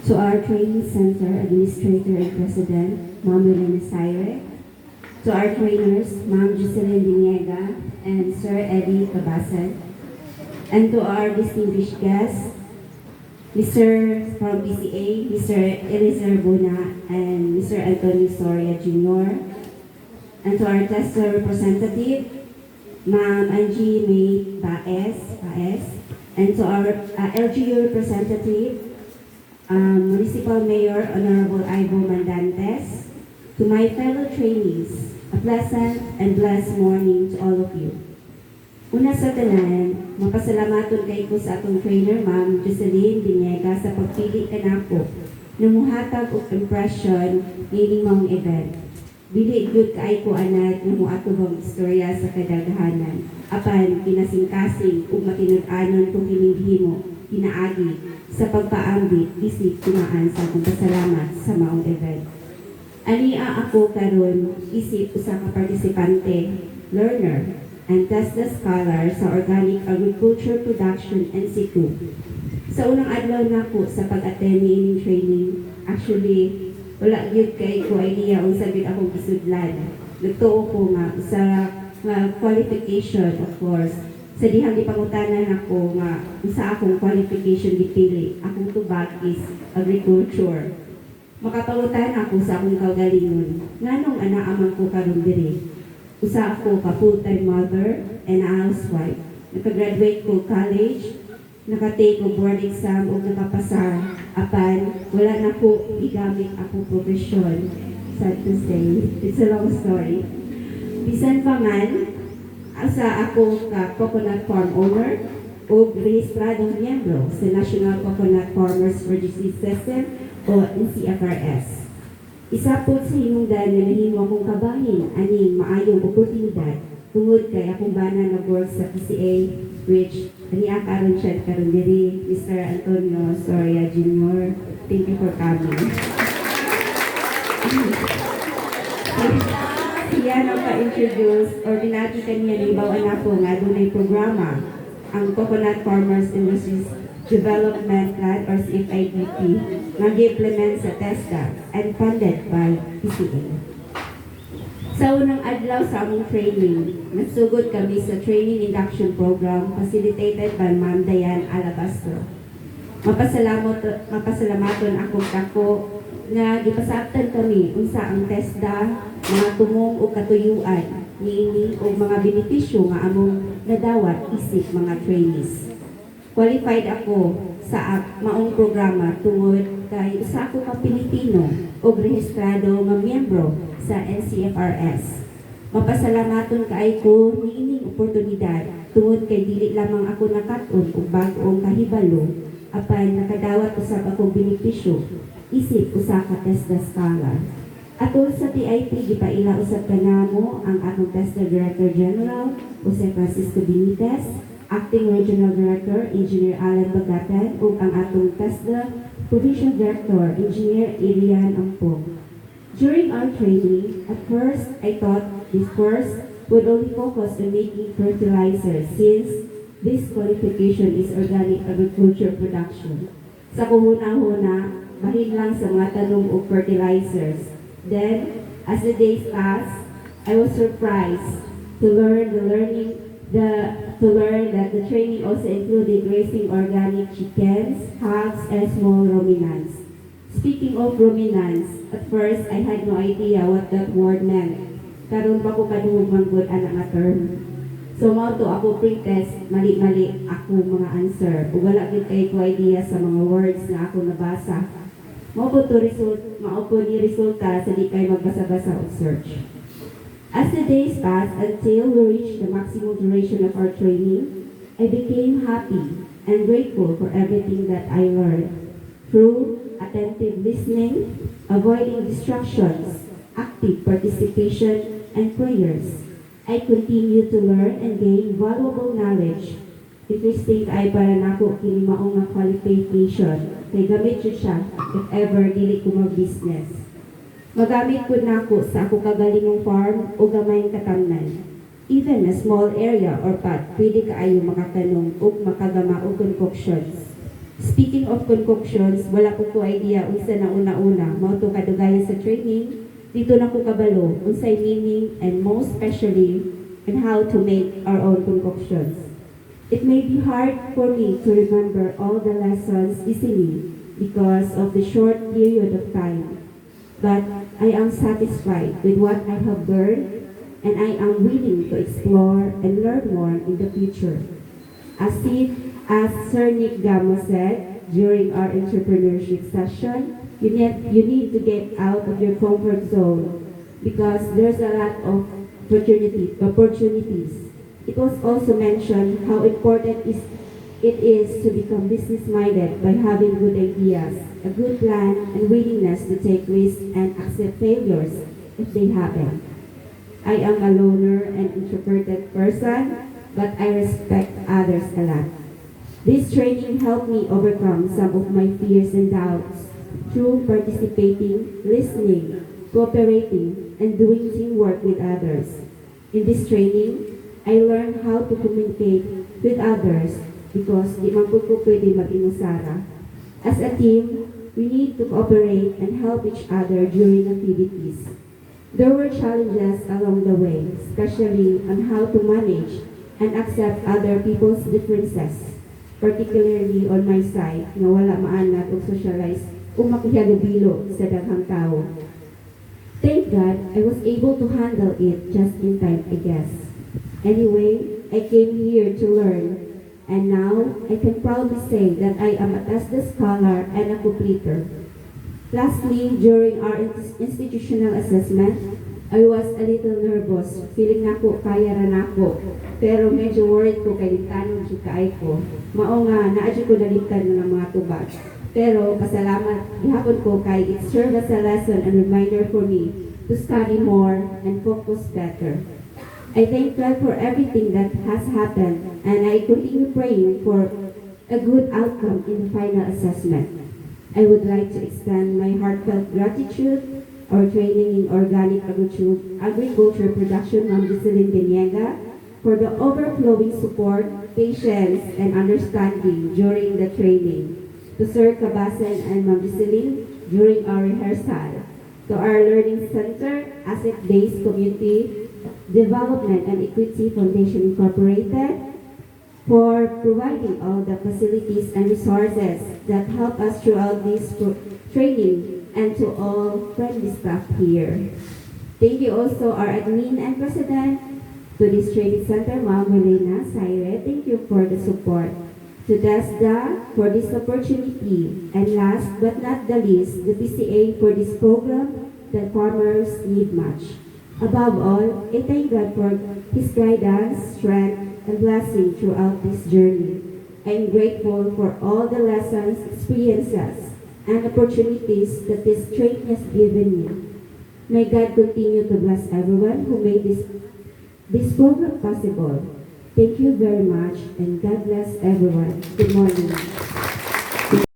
To our training center administrator and president, Ma'am Elena Saire. To our trainers, Ma'am Jocelyn Diniega and Sir Eddie Tabasan. And to our distinguished guests, Mr. from PCA, Mr. Eliezer Buna and Mr. Antonio Soria Jr. And to our tester representative, Ma'am Angie May Baez. And to our LGU representative, Municipal Mayor Honorable Ivo Mandantes. To my fellow trainees, a pleasant and blessed morning to all of you. Una sa tanan, mapasalamaton kay ko sa atong trainer, Ma'am Jocelyn Diniega, sa pagpili kanako na muhatag og impression nining mga event. Dili gyud kay ko anad nga moatubang istorya sa kadaghanan. Apan kinasing-kasing ug matinud-anon kung kining himo pinaagi sa pagpaambit isip tumaan sa akong pasalamat sa maong event. Ania ako karon isip usa ka partisipante, learner, and test the scholar sa Organic Agriculture Production NC2. Sa unang adlaw nako sa pag-attend niining training, actually wala gyud kay ko idea unsa gyud akong isudlan. Nagtuo ko nga sa qualification, of course. Sa dihang gipangutanan ako nga unsa akong qualification gipili. Akong tubag is agriculture. Makapangutan ako sa akong kaugalingon. Nganong anaa man ko karon diri? Usa ako ka full-time mother and a housewife. Nakagraduate ko college, nakatake ko board exam o nakapasa. Apan, wala na ko igamit akong profesyon. Sad to say, it's a long story. Bisan pa man, asa ako ka coconut farm owner o rehistradong miyembro sa National Coconut Farmers Registry System o NCFRS. Isa po sa hinungdan na nahimo akong kabahin aning maayong oportunidad tungod kay akong bana na work sa PCA which aniya karon siya karon diri Mr. Antonio Soria Jr. Thank you for coming. Siya na pa-introduce or binati kaniya ng ibang anak ko nga dunay programa ang Coconut Farmers Industries Development Plan or CFIDP na gi-implement sa TESDA and funded by PCA. Sa unang adlaw sa among training, nagsugod kami sa training induction program facilitated by Ma'am Diane Alabastro. Mapasalamaton akong kako na gipasabtan kami unsa ang TESDA, mga tumong o katuyuan niini o mga benepisyo nga among nadawat isip mga trainees. Qualified ako sa maong programa tungod kay usa ako ka Pilipino o rehistrado nga miyembro sa NCFRS. Mapasalamaton kaay ko niining oportunidad tungod kay dili lamang ako nakat-on og bag-ong kahibalo apan nakadawat usab akong benepisyo isip usa ka TESDA scholar. Atol sa TIP gipaila usab kanamo ang atong TESDA Director General Jose Francisco Benitez, Acting Regional Director, Engineer Alan Bagatan, ug ang atong TESDA Provincial Director, Engineer Elian Ampong. During our training, at first, I thought this course would only focus on making fertilizers since this qualification is organic agriculture production. Sa kuhuna-huna, mahin lang sa mga tanong of fertilizers. Then, as the days passed, I was surprised to learn that the training also included raising organic chickens, hogs, and small ruminants. Speaking of ruminants, at first I had no idea what that word meant. Karon pa ko kaduhog manggod ana nga term. So mao to ako pre-test, mali-mali ako mga answer. Ug wala gid kay ko idea sa mga words na ako nabasa. Mao po ni resulta sa di kay magbasa-basa o search. As the days passed until we reached the maximum duration of our training, I became happy and grateful for everything that I learned. Through attentive listening, avoiding distractions, active participation, and prayers, I continue to learn and gain valuable knowledge. Interesting ay para nako kini maong nga qualification kay gamit siya if ever dili ko mag-business. Magamit ko nako sa ako kagalingong farm o gamayng katamnan. Even a small area or pot, pwede kaayo makakanong o makagama o concoctions. Speaking of concoctions, wala ko idea unsa na una-una mao to kadugayan sa training. Dito na ko kabalo unsay meaning and most especially and how to make our own concoctions. It may be hard for me to remember all the lessons easily because of the short period of time. But I am satisfied with what I have learned and I am willing to explore and learn more in the future. As Sir Nick Gamo said during our entrepreneurship session, you need to get out of your comfort zone because there's a lot of opportunities. It was also mentioned how important it is to become business-minded by having good ideas, a good plan, and willingness to take risks and accept failures if they happen. I am a loner and introverted person, but I respect others a lot. This training helped me overcome some of my fears and doubts through participating, listening, cooperating, and doing teamwork with others. In this training, I learned how to communicate with others because di man po pwede mag-inusara. As a team, we need to cooperate and help each other during activities. There were challenges along the way, especially on how to manage and accept other people's differences, particularly on my side na wala maanat o socialize o makihagabilo sa daghang tao. Thank God, I was able to handle it just in time, I guess. Anyway, I came here to learn, and now I can proudly say that I am a tested scholar and a completer. Lastly, during our institutional assessment, I was a little nervous, feeling nako kaya ra nako, pero medyo worried ko kay lintanon jud kaay ko. Mao nga naadyo ko nalimtan ng mga tubag. Pero pasalamat gihapon ko kay it served as a lesson and reminder for me to study more and focus better. I thank God for everything that has happened and I continue praying for a good outcome in the final assessment. I would like to extend my heartfelt gratitude our training in organic agriculture production, Ma'am Jocelyn Deniega, for the overflowing support, patience, and understanding during the training. To Sir Kabasan and Ma'am Jocelyn during our rehearsal. To our Learning Center, Asset-Based Community Development and Equity Foundation Incorporated, for providing all the facilities and resources that help us throughout this training, and to all friendly staff here. Thank you also our admin and president, to this training center, Ma'am Helena Saire, thank you for the support. To DESDA for this opportunity, and last but not the least, the PCA for this program that farmers need much. Above all, I thank God for His guidance, strength, and blessing throughout this journey. I am grateful for all the lessons, experiences, and opportunities that this training has given me. May God continue to bless everyone who made this program possible. Thank you very much, and God bless everyone. Good morning.